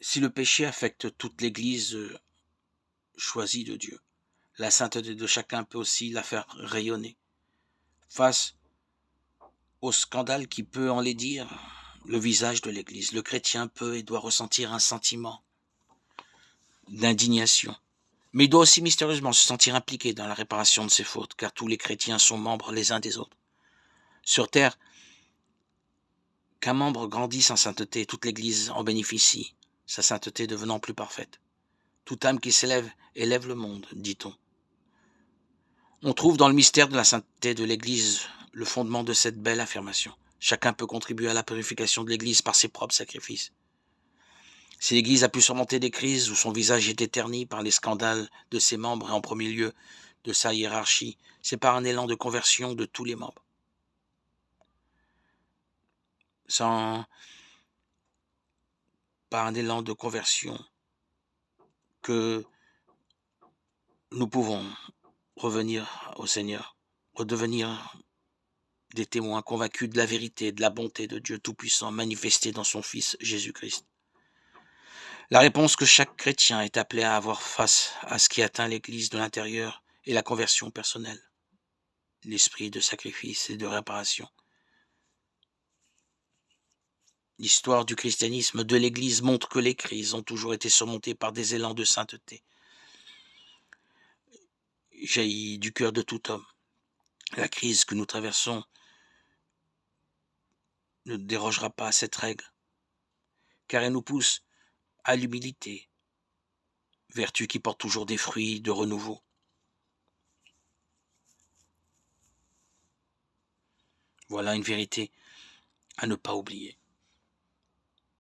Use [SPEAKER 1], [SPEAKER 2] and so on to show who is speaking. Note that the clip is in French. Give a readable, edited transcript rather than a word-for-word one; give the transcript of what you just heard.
[SPEAKER 1] Si le péché affecte toute l'Église choisie de Dieu, la sainteté de chacun peut aussi la faire rayonner. Face au scandale qui peut enlaidir le visage de l'Église, le chrétien peut et doit ressentir un sentiment d'indignation. Mais il doit aussi mystérieusement se sentir impliqué dans la réparation de ses fautes, car tous les chrétiens sont membres les uns des autres. Sur terre, qu'un membre grandisse en sainteté, toute l'Église en bénéficie, sa sainteté devenant plus parfaite. Toute âme qui s'élève élève le monde, dit-on. On trouve dans le mystère de la sainteté de l'Église le fondement de cette belle affirmation. Chacun peut contribuer à la purification de l'Église par ses propres sacrifices. Si l'Église a pu surmonter des crises où son visage est éterni par les scandales de ses membres et en premier lieu de sa hiérarchie, c'est par un élan de conversion de tous les membres. Par un élan de conversion que nous pouvons revenir au Seigneur, redevenir des témoins convaincus de la vérité et de la bonté de Dieu Tout-Puissant manifestée dans son Fils Jésus-Christ. La réponse que chaque chrétien est appelé à avoir face à ce qui atteint l'Église de l'intérieur est la conversion personnelle, l'esprit de sacrifice et de réparation. L'histoire du christianisme de l'Église montre que les crises ont toujours été surmontées par des élans de sainteté, jaillit du cœur de tout homme. La crise que nous traversons ne dérogera pas à cette règle, car elle nous pousse à l'humilité, vertu qui porte toujours des fruits de renouveau. Voilà une vérité à ne pas oublier.